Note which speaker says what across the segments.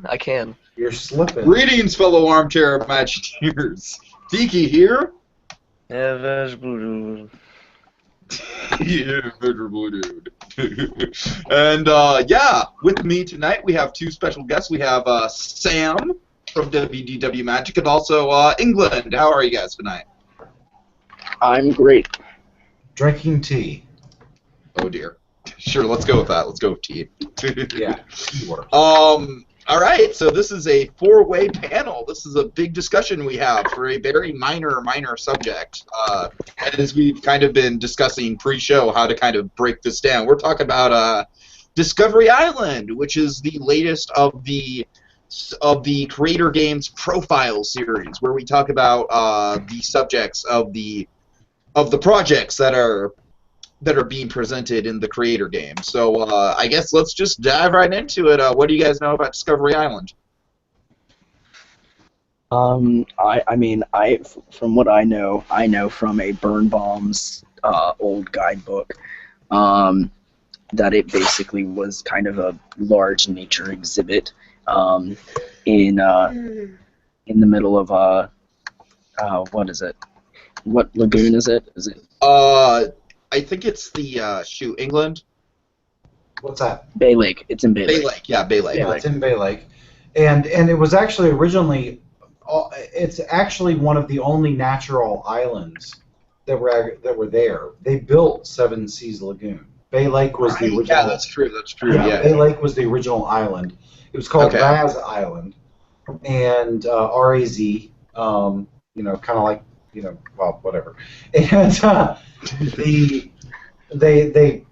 Speaker 1: I can.
Speaker 2: You're slipping.
Speaker 3: Greetings, fellow armchair Imagineers. Tiki here.
Speaker 1: Yeah, vegetable.
Speaker 3: Yeah, miserable dude. And yeah, with me tonight we have two special guests. We have Sam from WDW Magic and also England. How are you guys tonight?
Speaker 4: I'm great.
Speaker 2: Drinking tea.
Speaker 3: Oh dear. Sure, let's go with that. Let's go with tea.
Speaker 2: Yeah, tea works.
Speaker 3: All right, so this is a four-way panel. This is a big discussion we have for a very minor subject. As we've kind of been discussing pre-show how to kind of break this down, we're talking about Discovery Island, which is the latest of the Creator Games Profile series, where we talk about the subjects of the projects that are being presented in the Creator game. So I guess let's just dive right into it. What do you guys know about Discovery Island?
Speaker 4: I mean, from what I know from a Birnbaum's old guidebook, that it basically was kind of a large nature exhibit in the middle of what is it? What lagoon is it? Is it?
Speaker 3: I think it's the England.
Speaker 2: What's that?
Speaker 4: Bay Lake. It's in Bay Lake.
Speaker 3: Bay Lake, yeah, Bay Lake.
Speaker 2: Yeah, it's in Bay Lake, and it was actually originally, it's actually one of the only natural islands that were there. They built Seven Seas Lagoon. Bay Lake was the original.
Speaker 3: Yeah, that's true. That's true. Yeah.
Speaker 2: Bay Lake was the original island. It was called Raz Island, and R-A-Z. Kind of like well, whatever. And they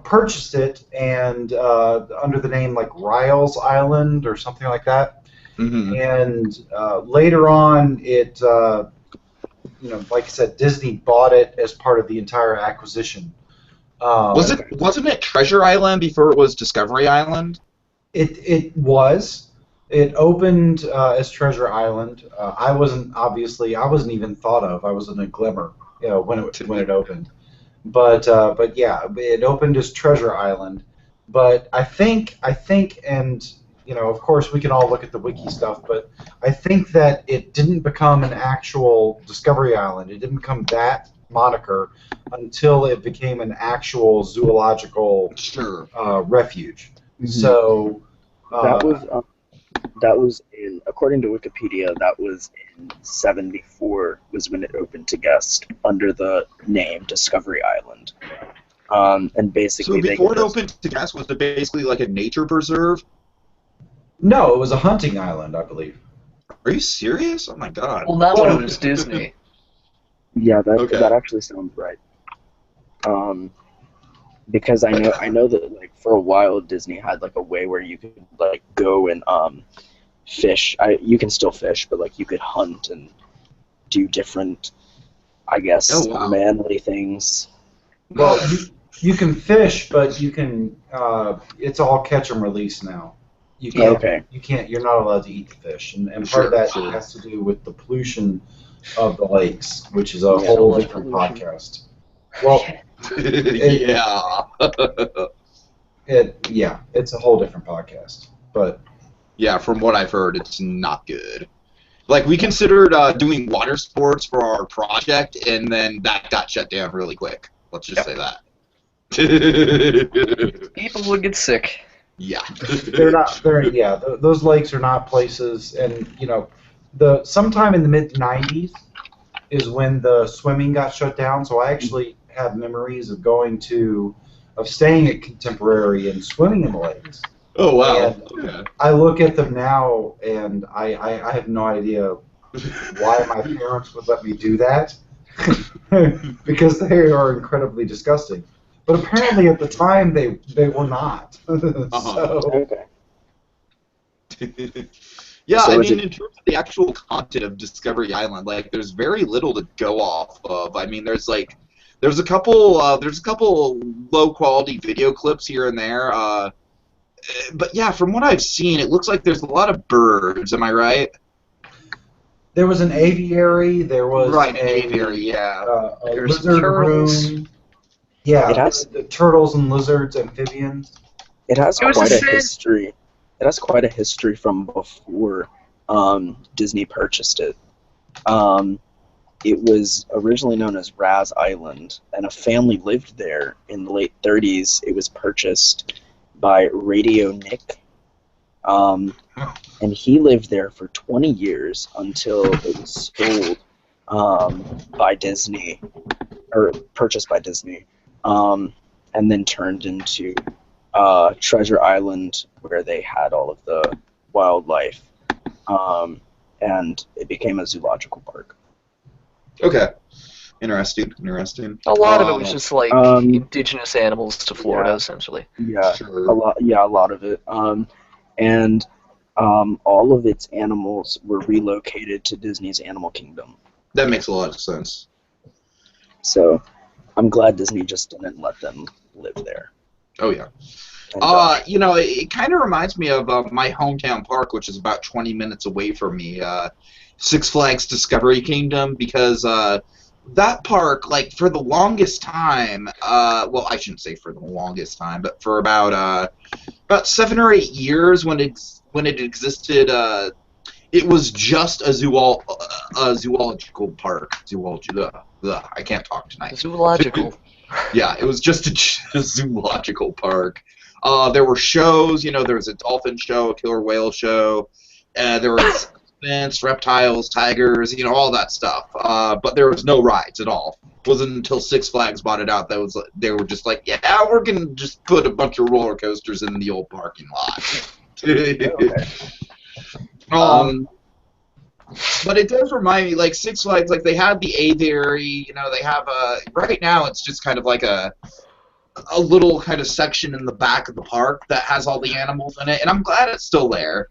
Speaker 2: purchased it and under the name like Riles Island or something like that.
Speaker 3: Mm-hmm.
Speaker 2: And later on, it like I said, Disney bought it as part of the entire acquisition.
Speaker 3: Wasn't it Treasure Island before it was Discovery Island?
Speaker 2: It was. It opened as Treasure Island. I wasn't even thought of. I was in a glimmer, when it opened. But yeah, it opened as Treasure Island. But I think, and of course we can all look at the wiki stuff. But I think that it didn't become an actual Discovery Island. It didn't become that moniker until it became an actual zoological refuge.
Speaker 4: Mm-hmm.
Speaker 2: So
Speaker 4: that was in, according to Wikipedia, that was in '74 was when it opened to guests under the name Discovery Island. And basically,
Speaker 3: so before it opened to guests, was it basically like a nature preserve?
Speaker 2: No, it was a hunting island, I believe.
Speaker 3: Are you serious? Oh my god.
Speaker 1: Well, not when it was Disney.
Speaker 4: Yeah, that actually sounds right. Because I know that like for a while Disney had like a way where you could like go and fish. You can still fish, but like you could hunt and do different, I guess, manly things.
Speaker 2: Well, you can fish, but you can. It's all catch and release now. You can't.
Speaker 4: Okay.
Speaker 2: You can't. You're not allowed to eat the fish, and part of that has to do with the pollution of the lakes, which is a whole different podcast. Well. It's a whole different podcast, but
Speaker 3: yeah, from what I've heard, it's not good. Like we considered doing water sports for our project, and then that got shut down really quick. Let's just say that.
Speaker 1: People would get sick.
Speaker 3: Yeah,
Speaker 2: those lakes are not places, and sometime in the mid '90s is when the swimming got shut down. So I actually have memories of staying at Contemporary and swimming in the lakes.
Speaker 3: Oh wow!
Speaker 2: Okay. I look at them now, and I have no idea why my parents would let me do that, because they are incredibly disgusting. But apparently, at the time, they were not. So.
Speaker 4: Okay.
Speaker 3: Yeah,
Speaker 4: so
Speaker 3: I mean, in terms of the actual content of Discovery Island, like, there's very little to go off of. I mean, there's a couple low quality video clips here and there. But yeah, from what I've seen, it looks like there's a lot of birds. Am I right?
Speaker 2: There was an aviary. There was
Speaker 3: an aviary. Yeah.
Speaker 2: A lizard room. Yeah, the turtles and lizards, amphibians.
Speaker 4: It has quite a history. It has quite a history from before Disney purchased it. It was originally known as Raz Island, and a family lived there in the late 30s. It was purchased by Radio Nick, and he lived there for 20 years until it was sold by Disney, or purchased by Disney, and then turned into Treasure Island, where they had all of the wildlife, and it became a zoological park.
Speaker 3: Okay. Interesting.
Speaker 1: A lot of it was just like indigenous animals to Florida,
Speaker 4: yeah.
Speaker 1: essentially.
Speaker 4: Yeah,
Speaker 3: Sure.
Speaker 4: a lot of it. And all of its animals were relocated to Disney's Animal Kingdom.
Speaker 3: That makes a lot of sense.
Speaker 4: So I'm glad Disney just didn't let them live there.
Speaker 3: Oh, yeah.
Speaker 4: And,
Speaker 3: You know, it kind of reminds me of my hometown park, which is about 20 minutes away from me, Six Flags Discovery Kingdom, because that park, like, for the longest time, well, I shouldn't say for the longest time, but for about 7 or 8 years when it existed, it was just a zoological park. I can't talk tonight.
Speaker 1: Zoological.
Speaker 3: Yeah, it was just a zoological park. There were shows, you know, there was a dolphin show, a killer whale show, there was elephants, reptiles, tigers, you know, all that stuff. But there was no rides at all. It wasn't until Six Flags bought it out that they were just like, yeah, we're going to just put a bunch of roller coasters in the old parking lot. But it does remind me, like, Six Flags, like, they have the aviary, you know, they have right now it's just kind of like a little kind of section in the back of the park that has all the animals in it, and I'm glad it's still there.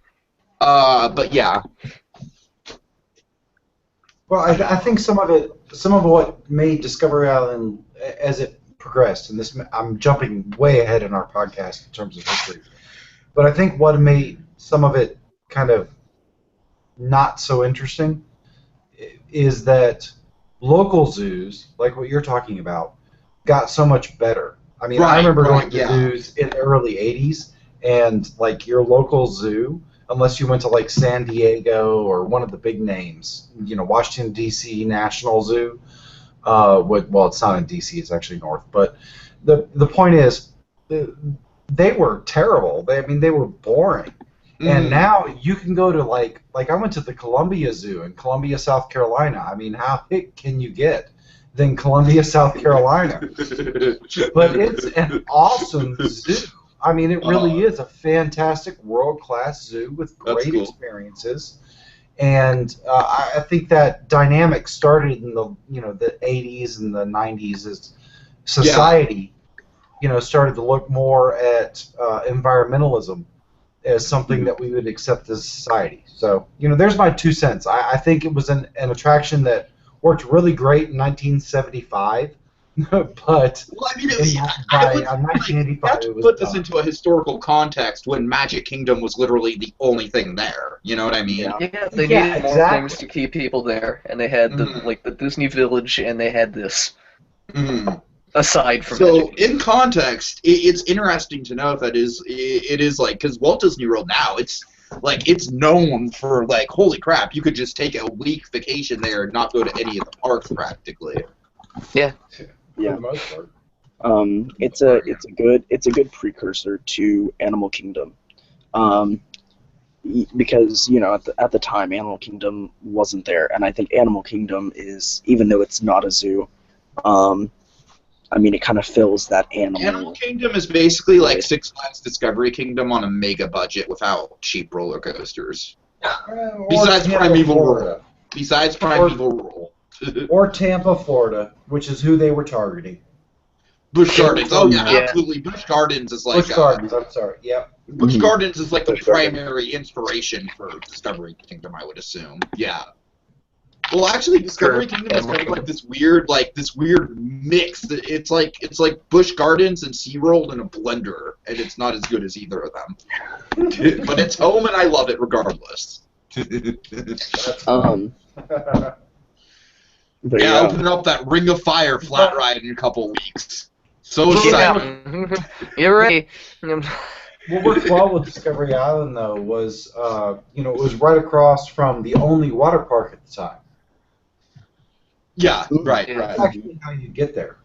Speaker 3: But yeah.
Speaker 2: Well, I think some of what made Discovery Island as it progressed, and this I'm jumping way ahead in our podcast in terms of history, but I think what made some of it kind of not so interesting is that local zoos, like what you're talking about, got so much better. I mean, I remember going to zoos in the early 80s, and like your local zoo, unless you went to like San Diego or one of the big names, you know, Washington, D.C. National Zoo. Well, it's not in D.C., it's actually north. But the point is, they were terrible. They were boring. And now you can go to like I went to the Columbia Zoo in Columbia, South Carolina. I mean, how big can you get than Columbia, South Carolina? But it's an awesome zoo. I mean, it really is a fantastic world-class zoo with great experiences. And I think that dynamic started in the the 80s and the 90s as society started to look more at environmentalism as something that we would accept as society. So, there's my 2 cents. I think it was an attraction that worked really great in 1975, but
Speaker 3: well, I mean,
Speaker 2: by 1985,
Speaker 3: to
Speaker 2: it was
Speaker 3: put this
Speaker 2: done.
Speaker 3: into a historical context when Magic Kingdom was literally the only thing there. You know what I mean?
Speaker 1: Yeah, they needed more things to keep people there, and they had the Disney Village, and they had this. Aside from
Speaker 3: in context, it's interesting to know that it is like, because Walt Disney World now, it's known for, like, holy crap, you could just take a week vacation there and not go to any of the parks practically.
Speaker 1: Yeah.
Speaker 2: For the most part.
Speaker 4: It's a good precursor to Animal Kingdom, because at the time Animal Kingdom wasn't there, and I think Animal Kingdom is, even though it's not a zoo, I mean, it kind of fills that animal.
Speaker 3: Animal Kingdom is basically like Six Flags Discovery Kingdom on a mega budget without cheap roller coasters. Besides Primeval Roll.
Speaker 2: Or Tampa, Florida, which is who they were targeting.
Speaker 3: Busch Gardens. Oh, yeah, absolutely. Busch Gardens is like...
Speaker 2: Busch Gardens, I'm sorry, yep.
Speaker 3: Busch Gardens is like the primary inspiration for Discovery Kingdom, I would assume. Yeah. Well, actually, Discovery Kingdom is kind of like this weird mix. It's like Busch Gardens and SeaWorld in a blender, and it's not as good as either of them. But it's home, and I love it regardless. Opening up that Ring of Fire flat ride in a couple weeks. So excited.
Speaker 1: You're right.
Speaker 2: what worked well with Discovery Island, though, was, it was right across from the only water park at the time.
Speaker 3: Yeah, right,
Speaker 1: Yeah.
Speaker 2: That's
Speaker 3: right.
Speaker 2: actually how you get there.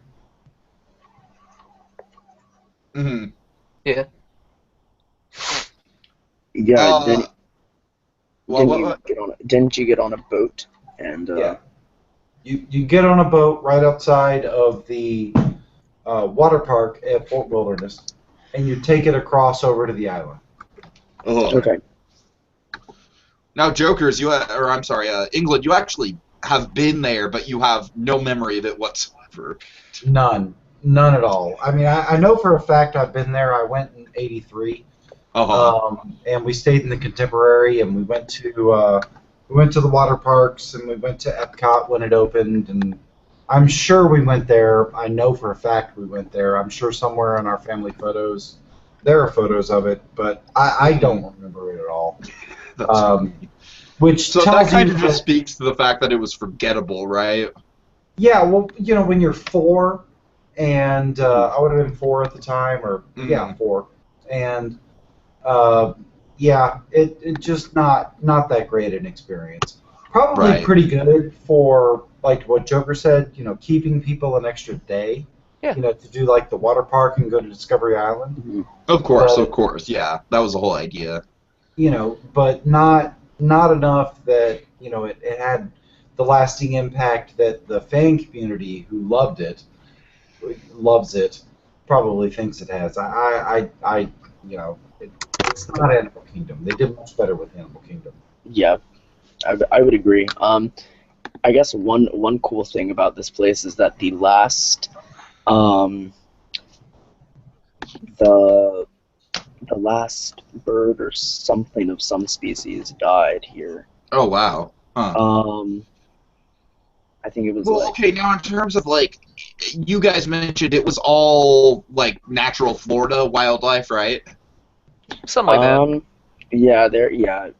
Speaker 3: Mm-hmm.
Speaker 1: Yeah.
Speaker 4: Yeah. Then
Speaker 3: What?
Speaker 4: didn't you get on a boat? And
Speaker 2: Yeah. You get on a boat right outside of the water park at Fort Wilderness, and you take it across over to the island.
Speaker 3: Oh.
Speaker 4: okay.
Speaker 3: Now, Jokers, England, you actually have been there, but you have no memory of it whatsoever.
Speaker 2: None at all. I mean, I know for a fact I've been there. I went in '83, and we stayed in the Contemporary, and we went to the water parks, and we went to Epcot when it opened, and I'm sure we went there. I know for a fact we went there. I'm sure somewhere in our family photos there are photos of it, but I don't remember it at all. Which
Speaker 3: So
Speaker 2: tells
Speaker 3: that kind
Speaker 2: you
Speaker 3: of just speaks to the fact that it was forgettable, right?
Speaker 2: Yeah, well, when you're 4, and I would have been 4 at the time, or 4, and it just not that great an experience. Probably
Speaker 3: Right.
Speaker 2: pretty good for like what Joker said, keeping people an extra day.
Speaker 1: Yeah.
Speaker 2: To do like the water park and go to Discovery Island.
Speaker 3: Of course, yeah. That was the whole idea.
Speaker 2: But not enough that it had the lasting impact that the fan community who loves it, probably thinks it has. It's not Animal Kingdom. They did much better with Animal Kingdom.
Speaker 4: Yeah, I would agree. I guess one cool thing about this place is that the last the last bird or something of some species died here.
Speaker 3: Oh, wow. Huh.
Speaker 4: I think it was
Speaker 3: Okay, now in terms of, you guys mentioned it was all, natural Florida wildlife, right?
Speaker 1: Something like that.
Speaker 4: Yeah,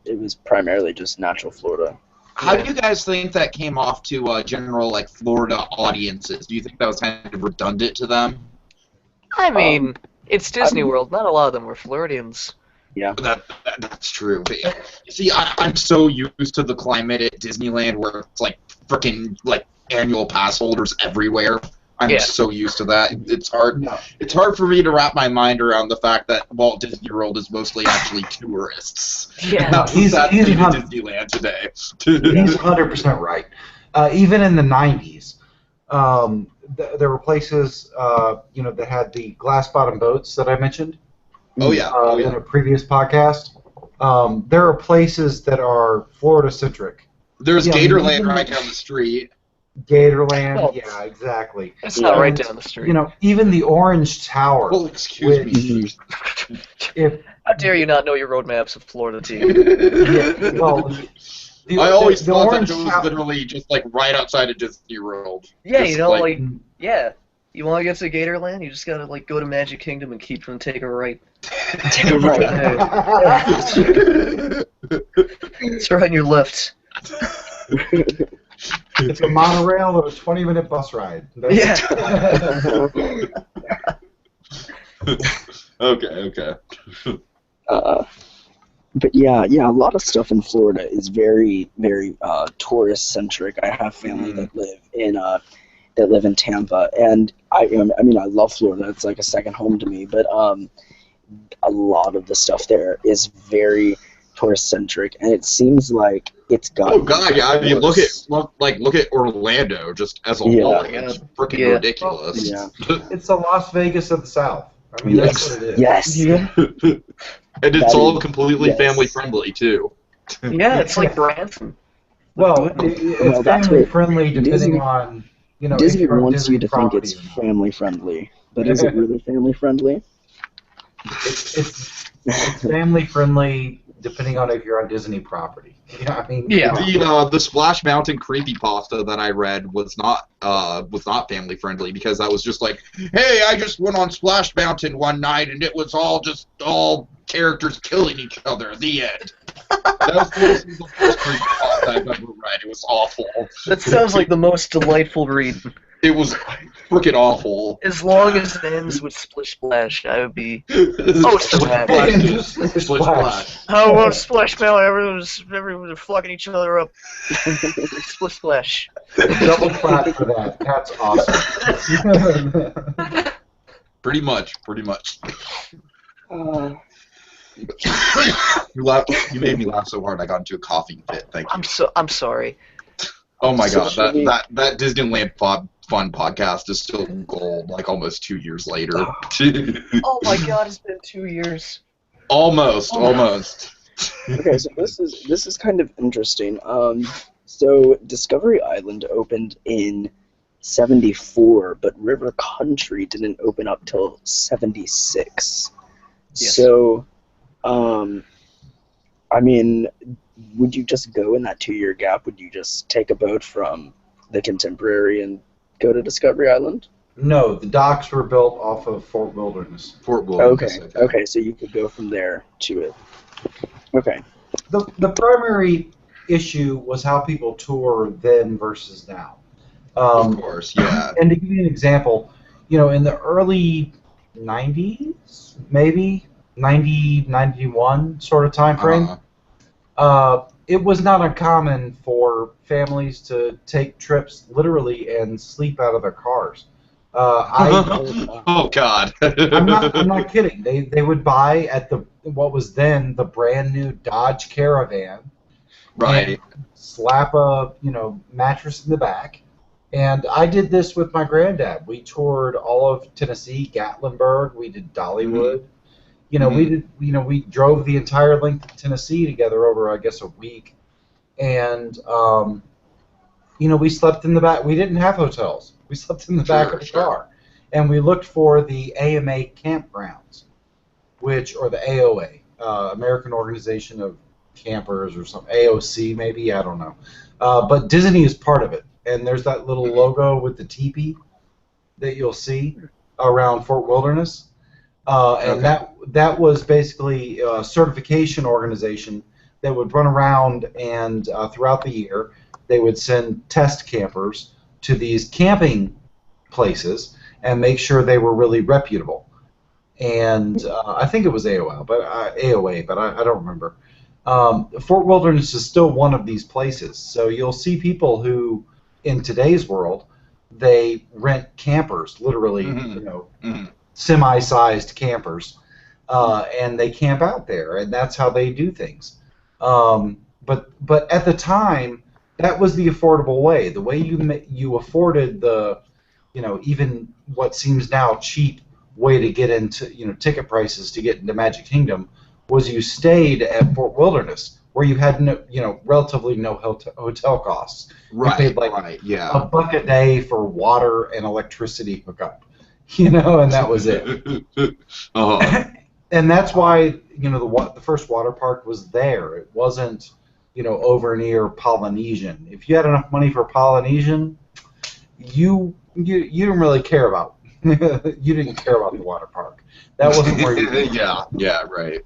Speaker 4: it was primarily just natural Florida.
Speaker 3: How do you guys think that came off to general, Florida audiences? Do you think that was kind of redundant to them?
Speaker 1: I mean, it's Disney World. Not a lot of them were Floridians.
Speaker 4: Yeah.
Speaker 3: That's true. But, see, I'm so used to the climate at Disneyland where it's freaking annual pass holders everywhere. I'm so used to that. It's hard.
Speaker 2: No.
Speaker 3: It's hard for me to wrap my mind around the fact that Walt Disney World is mostly actually tourists.
Speaker 1: Yeah.
Speaker 3: That's
Speaker 2: He's
Speaker 3: Disneyland today.
Speaker 2: He's 100% right. Even in the 90s, there were places that had the glass bottom boats that I mentioned.
Speaker 3: Oh yeah.
Speaker 2: In a previous podcast. There are places that are Florida centric.
Speaker 3: There's Gatorland right down the street.
Speaker 2: Gatorland, yeah, exactly.
Speaker 1: It's not right down the street.
Speaker 2: Even the Orange Tower.
Speaker 3: Well, excuse me.
Speaker 1: How dare you not know your roadmaps of Florida, team?
Speaker 3: I always thought that
Speaker 2: Orange
Speaker 3: it was
Speaker 2: Tower,
Speaker 3: literally just right outside of Disney World.
Speaker 1: Yeah,
Speaker 3: Just,
Speaker 1: you want to get to Gatorland? You just gotta go to Magic Kingdom and keep from taking a right.
Speaker 4: Take a right.
Speaker 1: It's right on your left.
Speaker 2: It's a monorail or a 20-minute bus ride.
Speaker 3: Okay.
Speaker 4: But yeah, a lot of stuff in Florida is very, very tourist centric. I have family that live in Tampa, and I love Florida. It's like a second home to me. But a lot of the stuff there is very tourist centric, and it seems like it's got.
Speaker 3: Oh god, yeah. I mean, look at Orlando just as a whole. It's freaking ridiculous.
Speaker 4: Yeah.
Speaker 2: It's the Las Vegas of the South. I mean, that's what it is.
Speaker 4: Yes.
Speaker 1: Yeah.
Speaker 3: And it's all completely family friendly too.
Speaker 1: Yeah, it's like Branson.
Speaker 2: Well, it's family friendly depending on
Speaker 4: Disney
Speaker 2: if you're on
Speaker 4: wants
Speaker 2: Disney
Speaker 4: you to think
Speaker 2: property
Speaker 4: it's
Speaker 2: or not.
Speaker 4: family friendly, but is it really family friendly?
Speaker 2: It's family friendly depending on if you're on Disney property. I mean,
Speaker 3: The Splash Mountain creepypasta that I read was not family friendly because I was just like, hey, I just went on Splash Mountain one night and it was all characters killing each other. The end. That was the first creepypasta I've ever read. It was awful.
Speaker 1: That sounds like the most delightful read.
Speaker 3: It was freaking awful.
Speaker 1: As long as it ends with Splish Splash, I would be so happy.
Speaker 3: Splish Splash.
Speaker 1: Oh, well, Splash Pal, everyone's fucking each other up. Splish Splash.
Speaker 2: Double clap for that. That's awesome.
Speaker 3: Pretty much. You made me laugh so hard I got into a coughing fit. Thank you.
Speaker 1: I'm sorry.
Speaker 3: Oh my god, that Disneyland Fun podcast is still gold, like almost 2 years later.
Speaker 1: Oh my god, it's been 2 years.
Speaker 3: Almost.
Speaker 4: Okay, so this is kind of interesting. So Discovery Island opened in '74, but River Country didn't open up till '76.
Speaker 1: Yes.
Speaker 4: So, I mean, would you just go in that 2-year gap? Would you just take a boat from the Contemporary and go to Discovery Island?
Speaker 2: No, the docks were built off of Fort Wilderness.
Speaker 4: Okay, so you could go from there to it. Okay.
Speaker 2: The primary issue was how people tour then versus now.
Speaker 3: Of course, yeah.
Speaker 2: And to give you an example, in the early 90s, maybe 90, 91 sort of time frame, it was not uncommon for families to take trips literally and sleep out of their cars.
Speaker 3: Oh God!
Speaker 2: I'm not kidding. They would buy at what was then the brand new Dodge Caravan,
Speaker 3: right?
Speaker 2: Slap a mattress in the back, and I did this with my granddad. We toured all of Tennessee, Gatlinburg. We did Dollywood. We drove the entire length of Tennessee together over, I guess, a week, and we slept in the back. We didn't have hotels. We slept in the back of the car, and we looked for the AMA campgrounds, or the AOA, American Organization of Campers, or some AOC maybe, I don't know. But Disney is part of it, and there's that little logo with the teepee that you'll see around Fort Wilderness. And that was basically a certification organization that would run around and throughout the year they would send test campers to these camping places and make sure they were really reputable. And I think it was AOA, but I don't remember. Fort Wilderness is still one of these places, so you'll see people who, in today's world, they rent campers, literally, semi-sized campers, and they camp out there, and that's how they do things. But at the time, that was the affordable way. The way you afforded the, even what seems now cheap way to get into, ticket prices to get into Magic Kingdom was you stayed at Fort Wilderness, where you had relatively no hotel costs.
Speaker 3: Right.
Speaker 2: You paid $1 a day for water and electricity hookup. And that was it. And that's why the first water park was there. It wasn't over near Polynesian. If you had enough money for Polynesian, you didn't really care about. You didn't care about the water park. That wasn't where you.
Speaker 3: Yeah, right.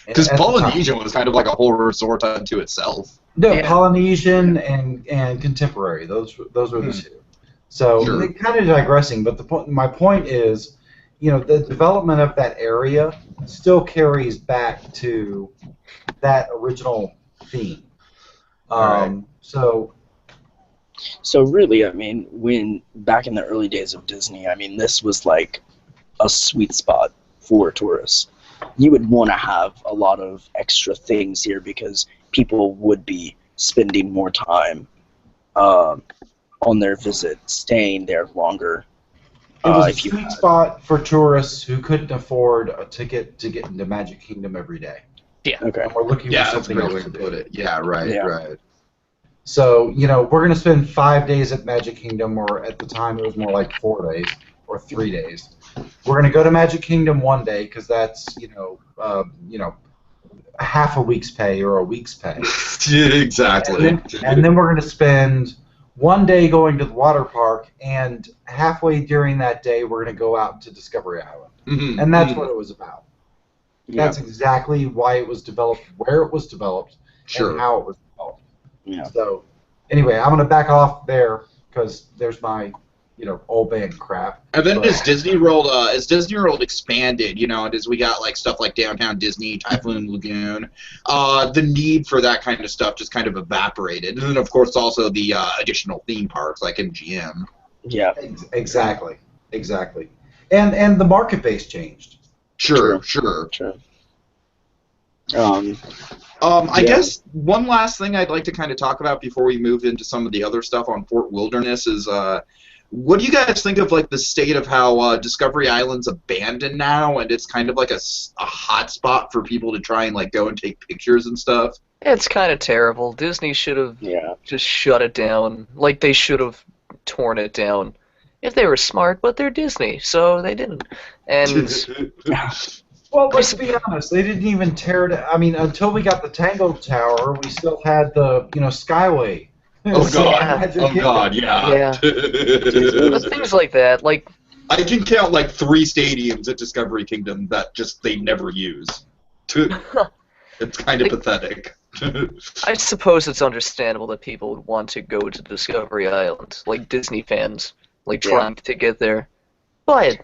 Speaker 3: Because Polynesian was kind of like a whole resort unto itself.
Speaker 2: No, yeah. Polynesian and Contemporary. Those were the two. So kind of digressing, but my point is, the development of that area still carries back to that original theme.
Speaker 4: So really, I mean, when back in the early days of Disney, I mean, this was like a sweet spot for tourists. You would want to have a lot of extra things here because people would be spending more time on their visit, staying there longer.
Speaker 2: It was a sweet spot for tourists who couldn't afford a ticket to get into Magic Kingdom every day.
Speaker 1: Yeah.
Speaker 2: Okay. And we're looking for something else to
Speaker 3: put it. Yeah, right, right.
Speaker 2: So, we're going to spend 5 days at Magic Kingdom, or at the time it was more like 4 days or 3 days. We're going to go to Magic Kingdom one day because that's, half a week's pay or a week's pay.
Speaker 3: Exactly.
Speaker 2: And then we're going to spend 1 day going to the water park, and halfway during that day we're going to go out to Discovery Island. Mm-hmm. And that's what it was about. Yeah. That's exactly why it was developed, where it was developed, and how it was developed. Yeah. So, anyway, I'm going to back off there because there's my old band crap.
Speaker 3: And then
Speaker 2: But-
Speaker 3: as Disney World expanded, and as we got like stuff like Downtown Disney, Typhoon Lagoon, the need for that kind of stuff just kind of evaporated. And then of course also the additional theme parks like MGM.
Speaker 4: Yeah.
Speaker 2: Exactly. And the market base changed.
Speaker 3: Sure. I guess one last thing I'd like to kind of talk about before we move into some of the other stuff on Fort Wilderness is what do you guys think of like the state of how Discovery Island's abandoned now, and it's kind of like a hot spot for people to try and like go and take pictures and stuff?
Speaker 1: It's kind of terrible. Disney should have just shut it down. Like, they should have torn it down if they were smart, but they're Disney, so they didn't. And
Speaker 2: Well, let's be honest, they didn't even tear it. I mean, until we got the Tango Tower, we still had the Skyway.
Speaker 3: Oh god, yeah.
Speaker 1: But things like that, like,
Speaker 3: I can count like 3 stadiums at Discovery Kingdom that just they never use. It's kind of pathetic.
Speaker 1: I suppose it's understandable that people would want to go to Discovery Island, like Disney fans, like trying to get there. But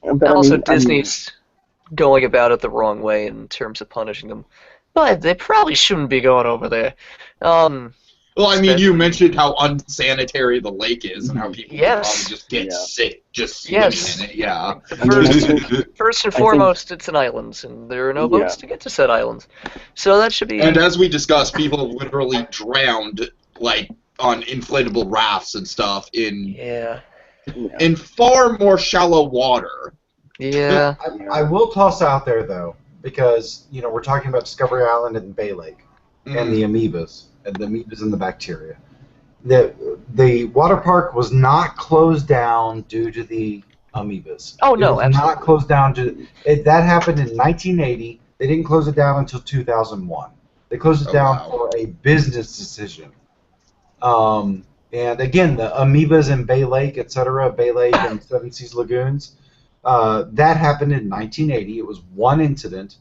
Speaker 1: also Disney's going about it the wrong way in terms of punishing them. But they probably shouldn't be going over there.
Speaker 3: Well, I mean, you mentioned how unsanitary the lake is and how people probably just get sick just swimming in it. Yeah.
Speaker 1: First and foremost, it's an island, and there are no boats to get to said islands. So that should be...
Speaker 3: And as we discussed, people have literally drowned, like, on inflatable rafts and stuff in far more shallow water.
Speaker 1: Yeah.
Speaker 2: I will toss out there, though, because, we're talking about Discovery Island and Bay Lake and the amoebas. And the amoebas and the bacteria. The water park was not closed down due to the amoebas.
Speaker 1: Oh, no,
Speaker 2: it was not closed down that happened in 1980. They didn't close it down until 2001. They closed it down for a business decision. And again, the amoebas in Bay Lake, etc., Bay Lake and Seven Seas Lagoons, that happened in 1980. It was one incident,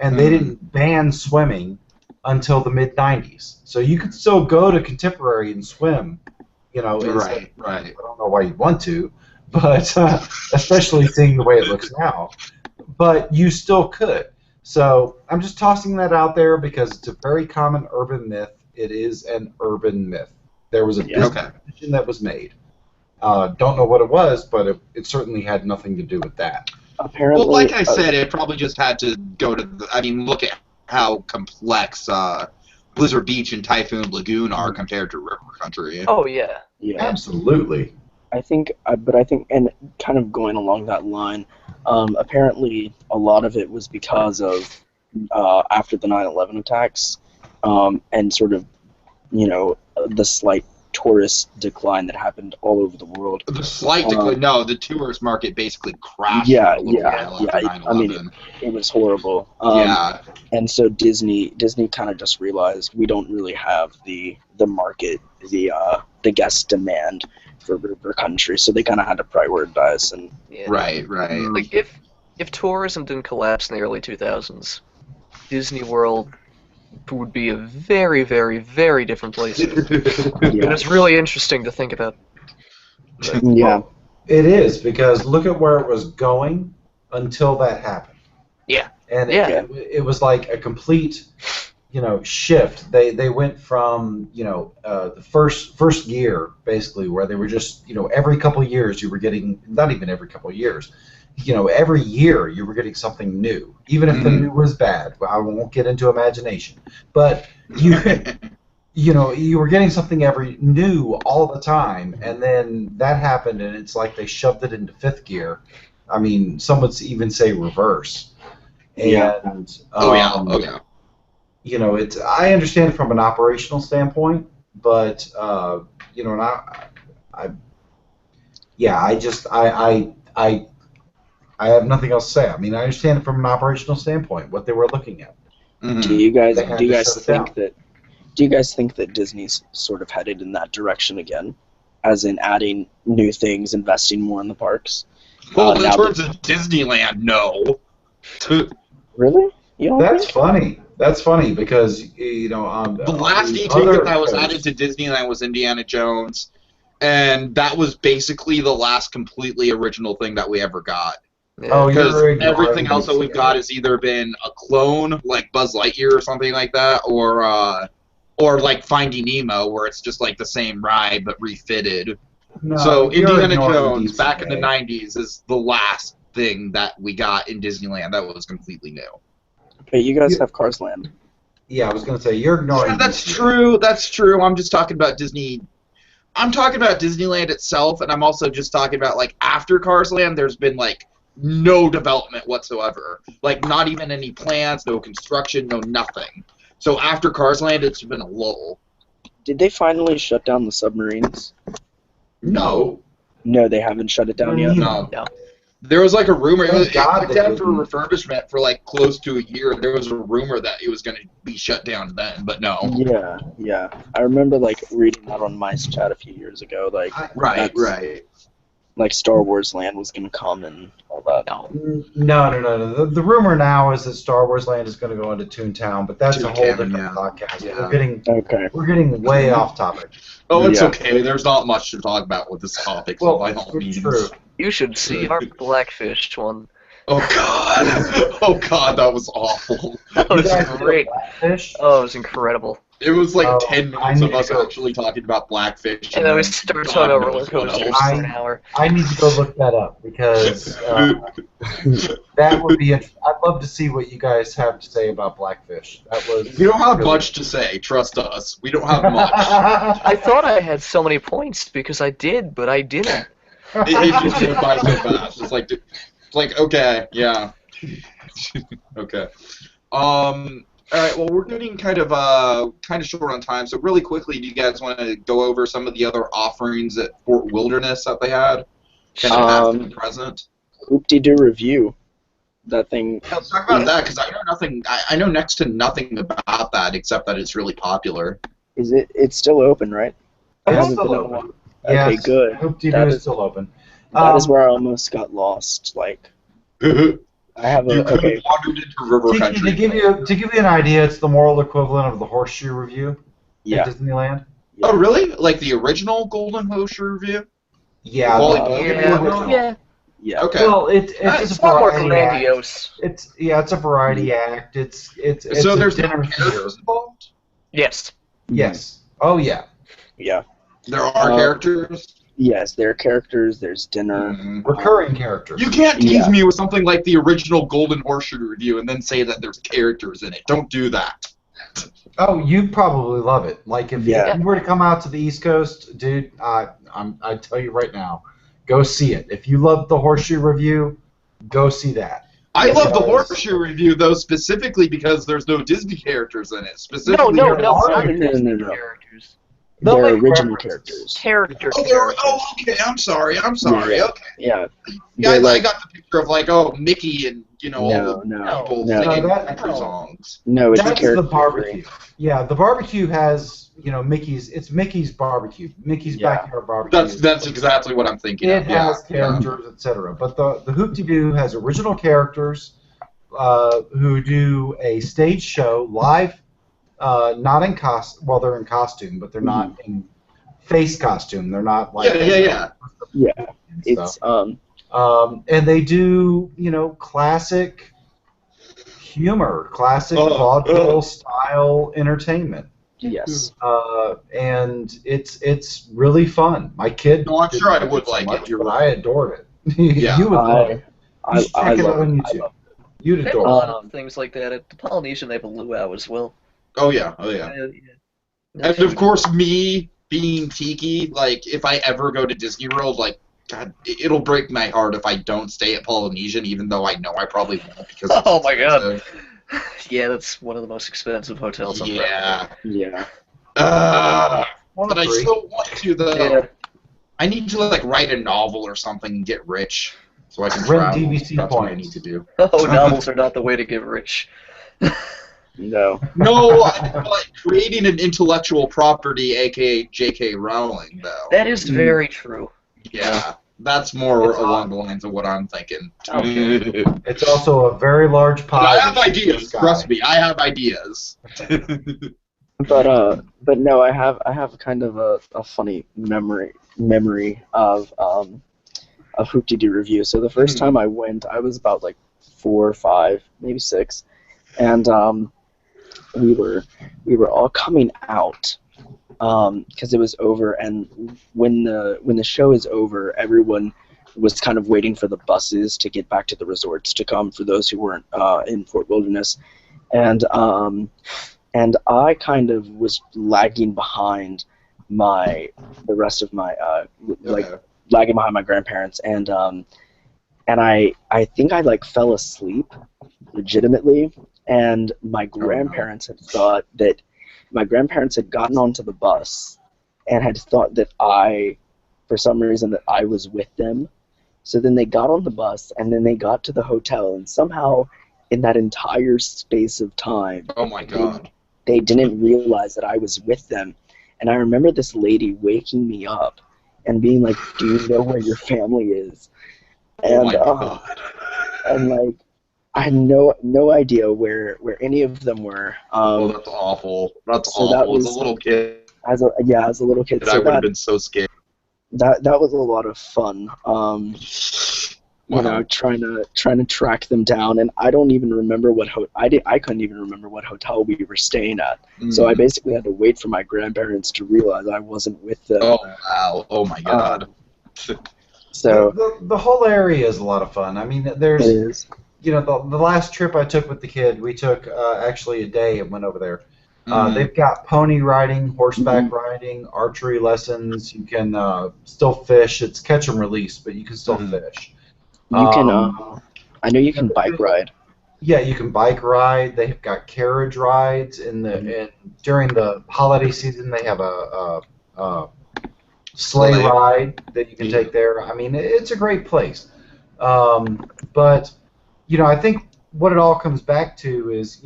Speaker 2: and they didn't ban swimming until the mid-90s. So you could still go to Contemporary and swim,
Speaker 3: Right.
Speaker 2: I don't know why you'd want to, but especially seeing the way it looks now. But you still could. So I'm just tossing that out there because it's a very common urban myth. It is an urban myth. There was a business decision that was made. Don't know what it was, but it certainly had nothing to do with that.
Speaker 4: Apparently,
Speaker 3: well, like I said, it probably just had to go to look at how complex Blizzard Beach and Typhoon Lagoon are compared to River Country.
Speaker 1: Oh, yeah.
Speaker 2: Absolutely.
Speaker 4: I think, and kind of going along that line, apparently a lot of it was because of, after the 9/11 attacks, and sort of, the slight tourist decline that happened all over the world.
Speaker 3: The slight decline, no, the tourist market basically crashed.
Speaker 4: I mean, it was horrible. And so Disney kind of just realized we don't really have the market, the guest demand for River Country, so they kind of had to prioritize. And
Speaker 3: Right.
Speaker 1: Like, if tourism didn't collapse in the early 2000s, Disney World would be a very, very, very different place. And it's really interesting to think about.
Speaker 2: Well, it is, because look at where it was going until that happened.
Speaker 1: Yeah.
Speaker 2: And it was like a complete, shift. They went from, the first year, basically, where they were just, every couple of years you were getting, not even every couple of years, every year you were getting something new, even if the new was bad. Well, I won't get into imagination, but you were getting something every new all the time, and then that happened, and it's like they shoved it into fifth gear. I mean, some would even say reverse. And it's, I understand it from an operational standpoint, but I have nothing else to say. I mean, I understand it from an operational standpoint, what they were looking at.
Speaker 4: Do you guys think that Disney's sort of headed in that direction again, as in adding new things, investing more in the parks?
Speaker 3: Well, in terms of Disneyland, no.
Speaker 4: Really?
Speaker 2: That's funny. That's funny because
Speaker 3: the last thing that was added to Disneyland was Indiana Jones. and that was basically the last completely original thing that we ever got.
Speaker 1: Yeah.
Speaker 2: Oh,
Speaker 3: Because
Speaker 2: you're ignoring
Speaker 3: everything else that
Speaker 2: these.
Speaker 3: we've got has either been a clone, like Buzz Lightyear or something like that, or like Finding Nemo, where it's just like the same ride but refitted.
Speaker 2: No,
Speaker 3: So
Speaker 2: you're
Speaker 3: Indiana
Speaker 2: ignoring
Speaker 3: Jones,
Speaker 2: DCA.
Speaker 3: back in the 90s, is the last thing that we got in Disneyland that was completely new.
Speaker 4: But you guys have Cars Land.
Speaker 2: Yeah, I was going to say, you're ignoring
Speaker 3: Yeah, that's
Speaker 2: DCA.
Speaker 3: true. That's true. I'm just talking about Disney. I'm talking about Disneyland itself, and I'm also just talking about, like, after Cars Land, there's been, like, no development whatsoever. Like, not even any plans, no construction, no nothing. So after Cars Land, it's been a lull.
Speaker 4: Did they finally shut down the submarines?
Speaker 3: No.
Speaker 4: No, they haven't shut it down yet.
Speaker 3: No.
Speaker 1: No.
Speaker 3: There was, like, a rumor. It
Speaker 2: Thank God
Speaker 3: went
Speaker 2: they
Speaker 3: down for
Speaker 2: didn't.
Speaker 3: refurbishment for, like, close to a year. There was a rumor that it was going to be shut down then, but no.
Speaker 4: Yeah. I remember like reading that on Mice Chat a few years ago. Like,
Speaker 3: Right.
Speaker 4: like Star Wars Land was gonna come and all that.
Speaker 1: No.
Speaker 2: The rumor now is that Star Wars Land is going to go into Toontown, but that's a whole
Speaker 3: Toontown,
Speaker 2: different
Speaker 3: yeah.
Speaker 2: podcast.
Speaker 3: Yeah.
Speaker 2: We're getting way off topic.
Speaker 3: Oh, it's
Speaker 4: Yeah.
Speaker 3: okay. There's not much to talk about with this topic, so by all means.
Speaker 2: True.
Speaker 1: You should see our Blackfish one.
Speaker 3: Oh god! Oh god, that was awful.
Speaker 1: That was
Speaker 2: You guys
Speaker 1: great.
Speaker 2: know Blackfish?
Speaker 1: Oh, it was incredible.
Speaker 3: It was like
Speaker 2: Oh,
Speaker 3: 10
Speaker 2: I
Speaker 3: minutes
Speaker 2: need
Speaker 3: of
Speaker 2: to
Speaker 3: us
Speaker 2: go.
Speaker 3: actually talking about Blackfish.
Speaker 1: And then we
Speaker 3: then
Speaker 1: start
Speaker 3: God
Speaker 1: on a
Speaker 3: knows
Speaker 1: roller
Speaker 3: what
Speaker 1: coaster
Speaker 3: else.
Speaker 1: for an hour.
Speaker 2: I need to go look that up because that would be interesting. I'd love to see what you guys have to say about Blackfish. That was.
Speaker 3: We don't have
Speaker 2: really-
Speaker 3: much to say, trust us. We don't have much.
Speaker 1: I thought I had so many points because I did, but I didn't.
Speaker 3: it just went by so fast. It's like okay, yeah. Okay. Alright, well we're getting kind of short on time, so really quickly, do you guys want to go over some of the other offerings at Fort Wilderness that they had? Kind of past and present?
Speaker 4: Hoop-de-doo review. That thing.
Speaker 3: Yeah, let's talk about that, because I know nothing. I know next to nothing about that, except that it's really popular.
Speaker 4: Is it? It's still open, right? It
Speaker 2: It's
Speaker 4: hasn't
Speaker 2: still
Speaker 4: been in a
Speaker 2: open.
Speaker 4: while.
Speaker 2: Yes,
Speaker 4: Okay, good.
Speaker 2: Hoop-de-doo
Speaker 4: That
Speaker 2: is
Speaker 4: is-
Speaker 2: still open.
Speaker 4: That is where I almost got lost. Like,
Speaker 3: You
Speaker 4: I have
Speaker 3: could
Speaker 4: a
Speaker 3: have
Speaker 4: okay.
Speaker 3: wandered into river
Speaker 2: Tiki,
Speaker 3: country.
Speaker 2: to give you an idea, it's the moral equivalent of the Horseshoe Review
Speaker 4: Yeah.
Speaker 2: at Disneyland.
Speaker 3: Oh, really? Like the original Golden Horseshoe Review?
Speaker 2: Yeah.
Speaker 3: Wally
Speaker 2: the-
Speaker 3: Bogan?
Speaker 1: Yeah,
Speaker 2: original.
Speaker 1: yeah.
Speaker 4: Yeah.
Speaker 3: Okay.
Speaker 2: Well, it's
Speaker 1: It's
Speaker 2: a
Speaker 1: far more
Speaker 2: variety act.
Speaker 1: grandiose.
Speaker 2: It's a variety act. It's
Speaker 3: So
Speaker 2: a
Speaker 3: there's no
Speaker 2: dinner theater.
Speaker 3: characters involved?
Speaker 1: Yes.
Speaker 2: Yes. Oh yeah.
Speaker 4: Yeah.
Speaker 3: There are characters?
Speaker 4: Yes, there are characters. There's dinner.
Speaker 2: Recurring characters.
Speaker 3: You can't tease
Speaker 4: Yeah.
Speaker 3: me with something like the original Golden Horseshoe Review and then say that there's characters in it. Don't do that.
Speaker 2: Oh, you'd probably love it. Like if you were to come out to the East Coast, dude, I tell you right now, go see it. If you love the Horseshoe Review, go see that.
Speaker 3: I love the
Speaker 2: Because-
Speaker 3: Horseshoe Review, though, specifically because there's no Disney characters in it. Specifically,
Speaker 1: No,
Speaker 2: there are
Speaker 1: not
Speaker 4: no,
Speaker 1: Disney
Speaker 4: no.
Speaker 1: characters.
Speaker 2: They'll
Speaker 4: They're
Speaker 2: make
Speaker 4: original
Speaker 2: references.
Speaker 4: characters.
Speaker 1: Character.
Speaker 3: okay, I'm sorry.
Speaker 4: Yeah.
Speaker 3: Okay.
Speaker 4: Yeah.
Speaker 3: Yeah,
Speaker 4: They're
Speaker 3: I
Speaker 4: like,
Speaker 3: got the picture of, like, oh, Mickey and, all
Speaker 4: No,
Speaker 3: the
Speaker 4: no,
Speaker 3: people
Speaker 4: no.
Speaker 3: singing
Speaker 2: No, that-
Speaker 3: country songs.
Speaker 4: no, it's a
Speaker 2: That's
Speaker 4: character.
Speaker 2: the barbecue. Yeah, the barbecue has, Mickey's barbecue. Mickey's
Speaker 4: Yeah.
Speaker 2: backyard barbecue.
Speaker 3: That's exactly what I'm thinking
Speaker 2: It
Speaker 3: of. Yeah.
Speaker 2: has characters, etc. But the Hoop-de-Doo has original characters who do a stage show live, not in costume. Well, they're in costume, but they're not in face costume. They're not like
Speaker 3: Yeah.
Speaker 4: Yeah.
Speaker 2: and
Speaker 4: It's
Speaker 2: stuff. And they do classic humor, classic vaudeville style entertainment.
Speaker 4: yes.
Speaker 2: And it's really fun. My kid.
Speaker 3: No, I'm sure I would
Speaker 2: so
Speaker 3: like
Speaker 2: much,
Speaker 3: it. You're
Speaker 2: but
Speaker 3: right.
Speaker 2: I adored it.
Speaker 3: Yeah.
Speaker 2: You would love it.
Speaker 4: I
Speaker 2: You should check it out on
Speaker 4: love
Speaker 2: YouTube.
Speaker 4: it.
Speaker 2: You'd
Speaker 1: They have a
Speaker 2: adore
Speaker 1: lot
Speaker 2: it.
Speaker 1: of things like that. At the Polynesian, they have a luau as well.
Speaker 3: Oh, yeah. And of course, me being Tiki, like, if I ever go to Disney World, like, God, it'll break my heart if I don't stay at Polynesian, even though I know I probably won't because it's
Speaker 1: Oh my God.
Speaker 3: expensive.
Speaker 1: Yeah, that's one of the most expensive hotels on
Speaker 3: Yeah.
Speaker 4: Yeah.
Speaker 3: But I still want to, though.
Speaker 1: Yeah.
Speaker 3: I need to, like, write a novel or something and get rich so I can
Speaker 2: Rent
Speaker 3: travel.
Speaker 2: DVC
Speaker 3: That's what I
Speaker 2: points.
Speaker 3: need to do.
Speaker 1: Oh, novels are not the way to get rich.
Speaker 4: No.
Speaker 3: No, I'm like creating an intellectual property, aka J.K. Rowling, though.
Speaker 1: That is very true.
Speaker 3: Yeah, that's more
Speaker 2: It's
Speaker 3: along the lines of what I'm thinking.
Speaker 1: Okay.
Speaker 2: It's also a very large
Speaker 3: But
Speaker 2: pie.
Speaker 3: I have
Speaker 2: that shoots
Speaker 3: ideas.
Speaker 2: the sky.
Speaker 3: Trust me, I have ideas.
Speaker 4: But no, I have kind of a funny memory of Hoop-Dee-Doo Review. So the first time I went, I was about like 4 or 5, maybe 6, and we were we were all coming out because it was over, and when the show is over, everyone was kind of waiting for the buses to get back to the resorts to come for those who weren't in Fort Wilderness, and I kind of was lagging behind the rest of my like
Speaker 3: Okay.
Speaker 4: lagging behind my grandparents, and I think I like fell asleep legitimately, and
Speaker 3: Oh no.
Speaker 4: my grandparents had gotten onto the bus and had thought that for some reason that I was with them. So then they got on the bus and then they got to the hotel, and somehow in that entire space of time
Speaker 3: Oh my God.
Speaker 4: they didn't realize that I was with them. And I remember this lady waking me up and being like, "Do you know where your family is?"
Speaker 3: Oh
Speaker 4: And
Speaker 3: my God.
Speaker 4: like I had no idea where any of them were.
Speaker 3: Oh, that's awful. That's
Speaker 4: So that
Speaker 3: awful. As a
Speaker 4: was
Speaker 3: little kid,
Speaker 4: as a little kid.
Speaker 3: I
Speaker 4: So
Speaker 3: would have been so scared.
Speaker 4: that was a lot of fun.
Speaker 3: Wow.
Speaker 4: Trying to track them down, and I don't even remember I couldn't even remember what hotel we were staying at. So I
Speaker 3: Mm.
Speaker 4: basically had to wait for my grandparents to realize I wasn't with them.
Speaker 3: Oh wow. Oh my God.
Speaker 4: Um, so
Speaker 2: The whole area is a lot of fun. I mean,
Speaker 4: it
Speaker 2: there's
Speaker 4: is.
Speaker 2: the last trip I took with the kid, we took actually a day and went over there.
Speaker 3: Mm.
Speaker 2: They've got pony riding, horseback
Speaker 4: Mhm.
Speaker 2: riding, archery lessons. You can still fish. It's catch and release, but you can still
Speaker 3: Mhm.
Speaker 2: fish.
Speaker 4: You can.
Speaker 2: Um,
Speaker 4: I know you can bike ride.
Speaker 2: yeah, you can bike ride. They've got carriage rides
Speaker 4: Mhm.
Speaker 2: during the holiday season. They have a sleigh
Speaker 3: Slay.
Speaker 2: ride that you can
Speaker 3: Yeah.
Speaker 2: take there. I mean, it's a great place. But I think what it all comes back to is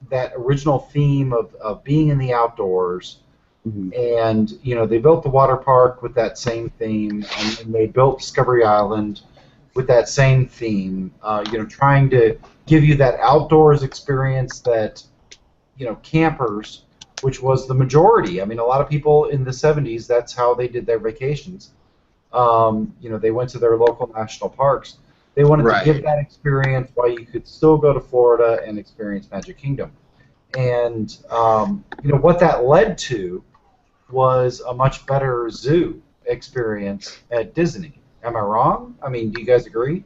Speaker 2: that original theme of being in the outdoors.
Speaker 4: Mhm.
Speaker 2: And they built the water park with that same theme, and then they built Discovery Island with that same theme. Trying to give you that outdoors experience that campers, which was the majority. I mean, a lot of people in the '70s, that's how they did their vacations. They went to their local national parks. They wanted to give
Speaker 3: Right.
Speaker 2: that experience while you could still go to Florida and experience Magic Kingdom. And what that led to was a much better zoo experience at Disney. Am I wrong? I mean, do you guys agree?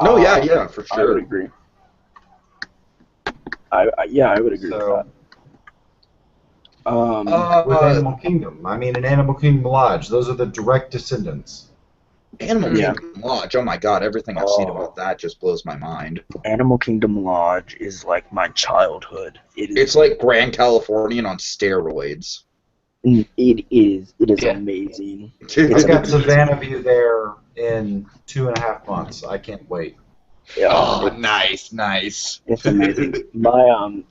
Speaker 3: No. Yeah.
Speaker 4: Uh,
Speaker 3: Yeah. For
Speaker 4: I would
Speaker 3: sure.
Speaker 4: agree. I would agree with that.
Speaker 2: So with
Speaker 3: Uh,
Speaker 2: Animal Kingdom, I mean, in Animal Kingdom Lodge, those are the direct descendants.
Speaker 3: Animal
Speaker 4: Yeah.
Speaker 3: Kingdom Lodge. Oh my God. Everything I've seen about
Speaker 2: Oh,
Speaker 3: that just blows my mind.
Speaker 4: Animal Kingdom Lodge is like my childhood.
Speaker 3: It's like Grand Californian on steroids.
Speaker 4: It is
Speaker 1: Yeah.
Speaker 4: amazing. It's
Speaker 2: I've got
Speaker 4: amazing.
Speaker 2: Savannah View there in 2.5 months. I can't wait.
Speaker 4: Yeah,
Speaker 3: Oh, nice, nice.
Speaker 4: it's amazing. I'm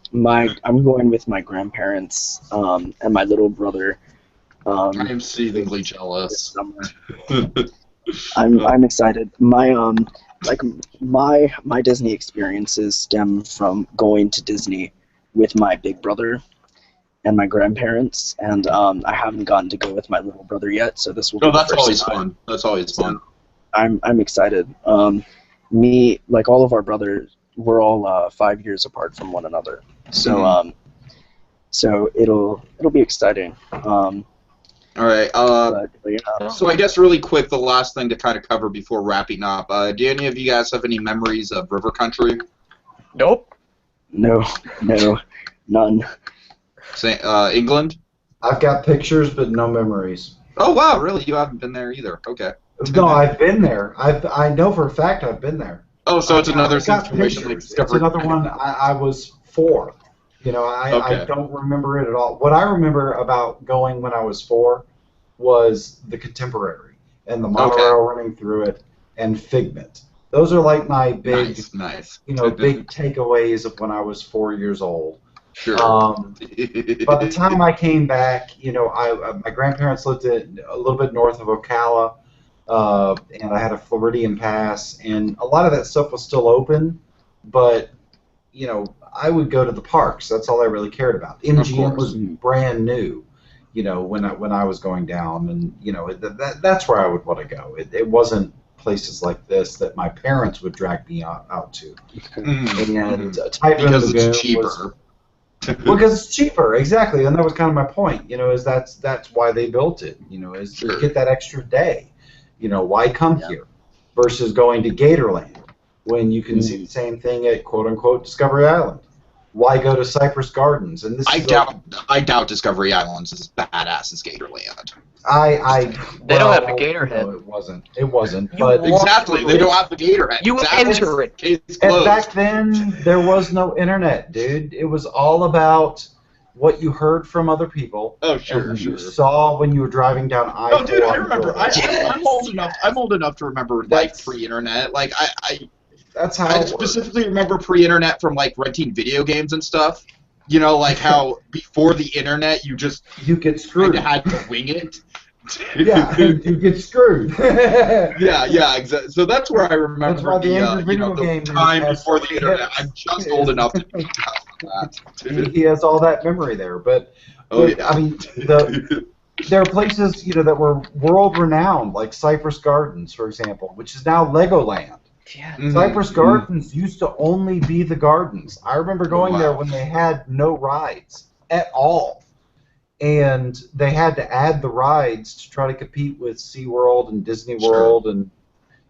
Speaker 4: going with my grandparents and my little brother
Speaker 3: I am seethingly
Speaker 4: this
Speaker 3: jealous.
Speaker 4: summer. I'm excited. Like my Disney experiences stem from going to Disney with my big brother and my grandparents, and I haven't gotten to go with my little brother yet, so this will
Speaker 3: No,
Speaker 4: be the
Speaker 3: that's
Speaker 4: first
Speaker 3: always
Speaker 4: time.
Speaker 3: fun. That's always
Speaker 4: So
Speaker 3: fun.
Speaker 4: I'm excited. Me, like all of our brothers, we're all 5 years apart from one another. So
Speaker 3: Mhm.
Speaker 4: so it'll be exciting.
Speaker 3: All right.
Speaker 4: But yeah,
Speaker 3: So I guess really quick, the last thing to kind of cover before wrapping up. Do any of you guys have any memories of River Country?
Speaker 1: Nope.
Speaker 4: no, none.
Speaker 3: England?
Speaker 2: I've got pictures, but no memories.
Speaker 3: Oh wow, really? You haven't been there either? Okay.
Speaker 2: No, I've been there. I know for a fact I've been there.
Speaker 3: Oh, so it's another
Speaker 2: I've got
Speaker 3: situation like
Speaker 2: pictures. It's
Speaker 3: Discovery.
Speaker 2: another one. I was 4. I
Speaker 3: Okay.
Speaker 2: don't remember it at all. What I remember about going when I was 4 was the Contemporary and the
Speaker 3: Okay.
Speaker 2: monorail running through it and Figment. Those are like my big,
Speaker 3: Nice.
Speaker 2: big takeaways of when I was 4 years old.
Speaker 3: Sure.
Speaker 2: By the time I came back, my grandparents lived a little bit north of Ocala, and I had a Floridian pass, and a lot of that stuff was still open, but I would go to the parks. That's all I really cared about. MGM was brand new, when I was going down, and that's where I would want to go. It wasn't places like this that my parents would drag me out to. And Typhoon
Speaker 3: because
Speaker 2: Lagoon
Speaker 3: it's cheaper.
Speaker 2: Well, because it's cheaper, exactly, and that was kind of my point. Is that's why they built it. Is to get that extra day. Why come here versus going to Gatorland when you can see the same thing at quote unquote Discovery Island? Why go to Cypress Gardens? And this
Speaker 3: I doubt Discovery Island's as badass as Gatorland.
Speaker 1: They don't have the gator head.
Speaker 2: No, it wasn't. But
Speaker 3: exactly, they don't have the gator head.
Speaker 1: You enter it.
Speaker 2: And back then, there was no internet, dude. It was all about what you heard from other people.
Speaker 3: Oh, sure,
Speaker 2: and
Speaker 3: sure.
Speaker 2: You saw when you were driving down I-4.
Speaker 3: Oh, dude, I remember. I'm old enough to remember pre-internet. Like
Speaker 2: that's how.
Speaker 3: I specifically remember pre-internet from renting video games and stuff. Like how before the internet, you
Speaker 2: get screwed.
Speaker 3: Had to wing it.
Speaker 2: Yeah, you get screwed.
Speaker 3: yeah, exactly. So that's where I remember
Speaker 2: the
Speaker 3: time before the internet. I'm just old enough to be that.
Speaker 2: He has all that memory there, but I mean, there are places that were world renowned, like Cypress Gardens, for example, which is now Legoland.
Speaker 1: Yeah.
Speaker 2: Cypress Gardens used to only be the gardens. I remember going there when they had no rides at all. And they had to add the rides to try to compete with SeaWorld and Disney World and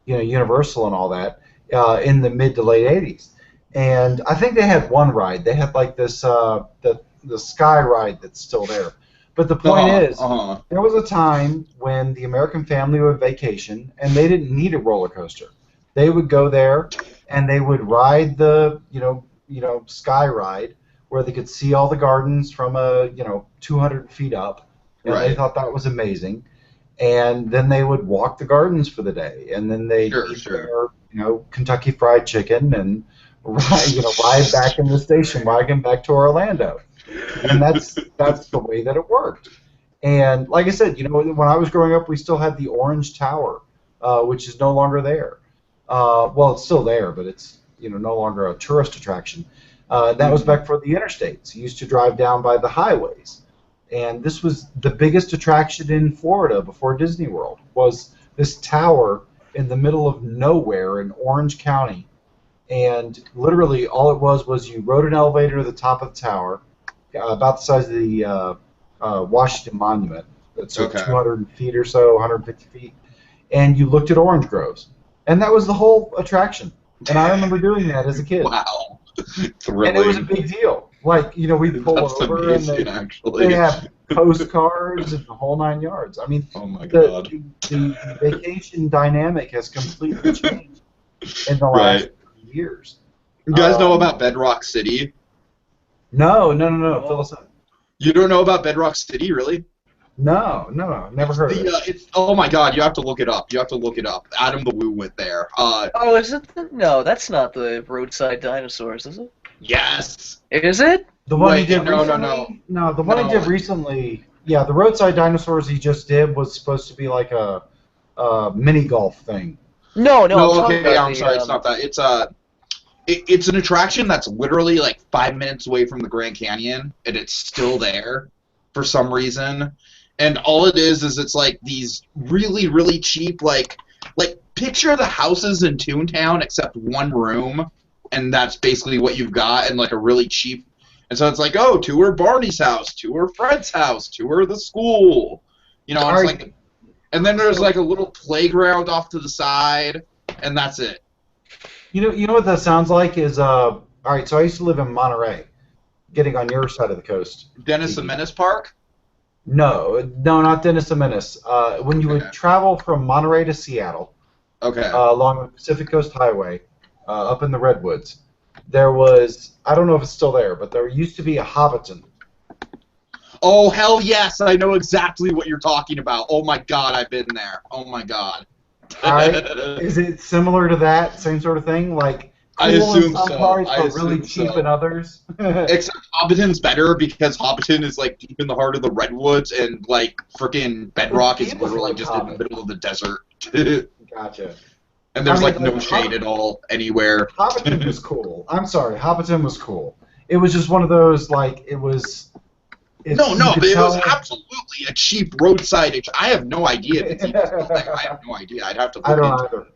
Speaker 2: Universal and all that in the mid to late 80s. And I think they had one ride. They had this the Sky ride that's still there. But the point is, there was a time when the American family would vacation and they didn't need a roller coaster. They would go there and they would ride the Sky ride, where they could see all the gardens from 200 feet up, and they thought that was amazing. And then they would walk the gardens for the day, and then they'd eat their Kentucky Fried Chicken and ride back in the station wagon back to Orlando. And that's the way that it worked. And like I said, when I was growing up, we still had the Orange Tower, which is no longer there. Well, it's still there, but it's no longer a tourist attraction. That was back for the interstates. You used to drive down by the highways. And this was the biggest attraction in Florida before Disney World, was this tower in the middle of nowhere in Orange County. And literally all it was you rode an elevator to the top of the tower, about the size of the Washington Monument. That's 200 feet or so, 150 feet. And you looked at orange groves. And that was the whole attraction. And I remember doing that as a kid.
Speaker 3: Wow. Thrilling.
Speaker 2: And it was a big deal. We'd pull over
Speaker 3: amazing,
Speaker 2: and
Speaker 3: they
Speaker 2: have postcards and the whole 9 yards. I mean,
Speaker 3: oh my God.
Speaker 2: The vacation dynamic has completely changed in the last few years.
Speaker 3: You guys know about Bedrock City?
Speaker 2: No. Fill us in.
Speaker 3: You don't know about Bedrock City, really?
Speaker 2: No, never heard of it.
Speaker 3: Oh my God, you have to look it up. Adam the Woo went there.
Speaker 1: Is it? No, that's not the roadside dinosaurs, is it?
Speaker 3: Yes.
Speaker 1: Is it?
Speaker 2: The one he did recently? No, the one he did recently. Yeah, the roadside dinosaurs he just did was supposed to be like a mini golf thing.
Speaker 1: No.
Speaker 3: I'm sorry, it's not that. It's an attraction that's literally 5 minutes away from the Grand Canyon, and it's still there for some reason. And all it is it's these really, really cheap, picture the houses in Toontown except one room, and that's basically what you've got, and a really cheap. And so it's tour Barney's house, tour Fred's house, tour the school. And then there's a little playground off to the side, and that's it.
Speaker 2: You know what that sounds like is all right. So I used to live in Monterey, getting on your side of the coast.
Speaker 3: Dennis the Menace Park?
Speaker 2: No, not Dennis the Menace. When you would travel from Monterey to Seattle, along the Pacific Coast Highway, up in the Redwoods, there was, I don't know if it's still there, but there used to be a Hobbiton.
Speaker 3: Oh, hell yes, I know exactly what you're talking about. Oh my God, I've been there. Oh my God.
Speaker 2: Is it similar to that, same sort of thing?
Speaker 3: I assume so.
Speaker 2: Parts, but really cheap in others.
Speaker 3: Except Hobbiton's better because Hobbiton is deep in the heart of the redwoods, and frickin' Bedrock is literally just in the middle of the desert.
Speaker 2: Gotcha.
Speaker 3: And there's no shade at all anywhere.
Speaker 2: Hobbiton was cool. I'm sorry, Hobbiton was cool. it was just one of those like it was.
Speaker 3: No, but it was absolutely a cheap roadside. I have no idea if it's even still there. I have no idea. I'd have to look
Speaker 2: I don't
Speaker 3: into
Speaker 2: either.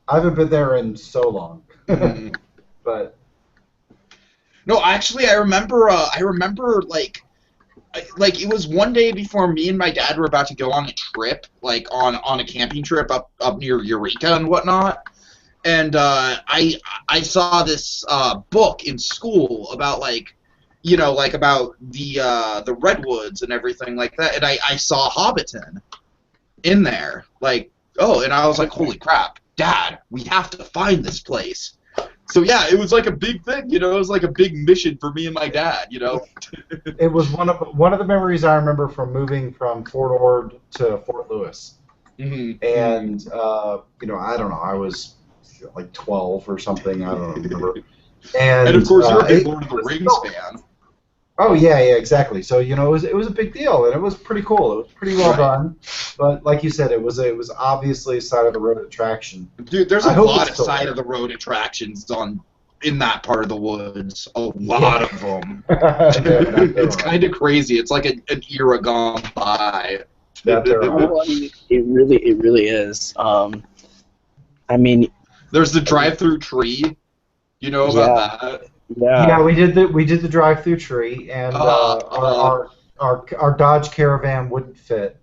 Speaker 2: I haven't been there in so long.
Speaker 3: it.
Speaker 2: But
Speaker 3: No, actually, I remember like it was one day before me and my dad were about to go on a trip, like on a camping trip up near Eureka and whatnot. And I saw this book in school about about the redwoods and everything like that, and I saw Hobbiton in there, and I was like, holy crap, Dad, we have to find this place. So yeah, it was like a big thing, it was like a big mission for me and my dad,
Speaker 2: It was one of the memories I remember from moving from Fort Ord to Fort Lewis.
Speaker 3: Mm-hmm.
Speaker 2: And I don't know, I was like 12 or something, I don't remember. And
Speaker 3: of course, you're a big Lord of the Rings fan.
Speaker 2: Oh yeah, exactly. So it was a big deal, and it was pretty cool. It was pretty well done, but like you said, it was obviously a side of the road attraction.
Speaker 3: Dude, there's a lot of side of the road attractions in that part of the woods. A lot of them. It's kind of crazy. It's like an era gone by.
Speaker 4: Well, it really is. I mean,
Speaker 3: there's the drive-through tree. You know about that?
Speaker 2: Yeah, we did the drive-through tree, and our Dodge Caravan wouldn't fit.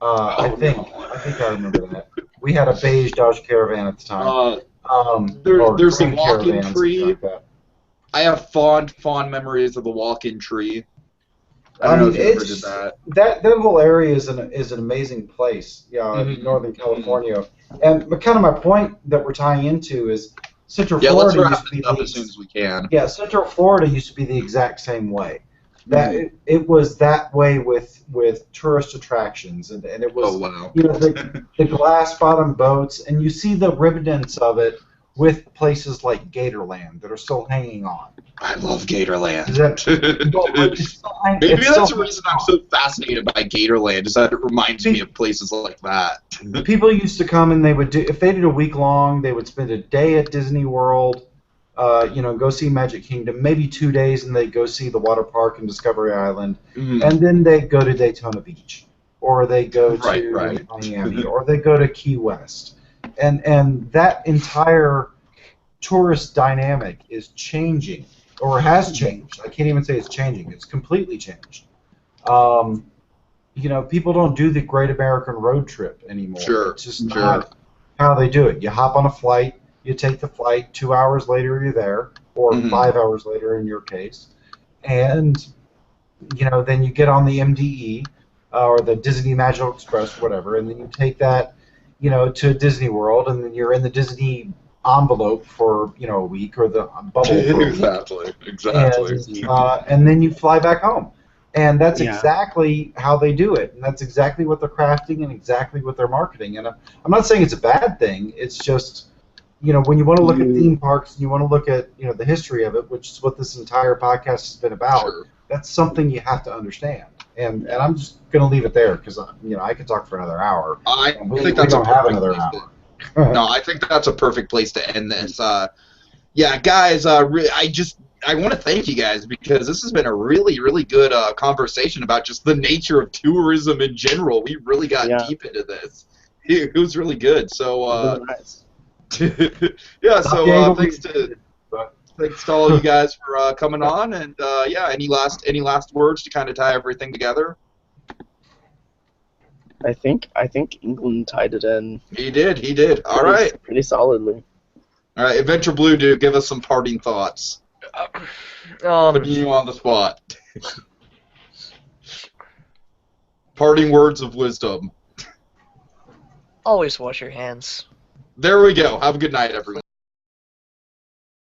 Speaker 2: I think I remember that. We had a beige Dodge Caravan at the time.
Speaker 3: There's the walk-in tree.
Speaker 2: Like that.
Speaker 3: I have fond memories of the walk-in tree. I don't know if you ever did that.
Speaker 2: That whole area is an amazing place. Yeah, in Northern California. But kind of my point that we're tying into is Central Florida
Speaker 3: let's
Speaker 2: used to be
Speaker 3: as soon as we can.
Speaker 2: Yeah, Central Florida used to be the exact same way. That it was that way with tourist attractions, and it was the glass bottom boats, and you see the remnants of it with places like Gatorland that are still hanging on.
Speaker 3: I love Gatorland.
Speaker 2: Maybe
Speaker 3: that's the reason I'm so fascinated by Gatorland, is that it reminds me of places like that.
Speaker 2: People used to come, and they would if they did a week long, they would spend a day at Disney World, go see Magic Kingdom, maybe 2 days, and they'd go see the water park and Discovery Island, and then they'd go to Daytona Beach, or they go to Miami, or they go to Key West, and that entire tourist dynamic is changing, or has changed. I can't even say it's changing. It's completely changed. People don't do the Great American Road Trip anymore.
Speaker 3: Sure.
Speaker 2: It's just not how they do it. You hop on a flight, you take the flight, 2 hours later you're there, or 5 hours later in your case, and then you get on the MDE or the Disney Magical Express, whatever, and then you take that to Disney World, and then you're in the Disney envelope for a week, or the bubble for a week.
Speaker 3: Exactly.
Speaker 2: And then you fly back home, and that's exactly how they do it, and that's exactly what they're crafting, and exactly what they're marketing. And I'm not saying it's a bad thing. It's just when you want to look at theme parks and you want to look at the history of it, which is what this entire podcast has been about. That's something you have to understand. And I'm just gonna leave it there, because I could talk for another hour.
Speaker 3: I think
Speaker 2: we don't have another hour.
Speaker 3: No, I think that's a perfect place to end this. Guys, I want to thank you guys, because this has been a really, really good conversation about just the nature of tourism in general. We really got deep into this. It was really good. So, thanks to all of you guys for coming on. And any last words to kind of tie everything together?
Speaker 4: I think England tied it in.
Speaker 3: He did. All right.
Speaker 4: Pretty solidly.
Speaker 3: All right, Adventure Blue Dude, give us some parting thoughts. Putting you on the spot. Parting words of wisdom.
Speaker 1: Always wash your hands.
Speaker 3: There we go. Have a good night, everyone.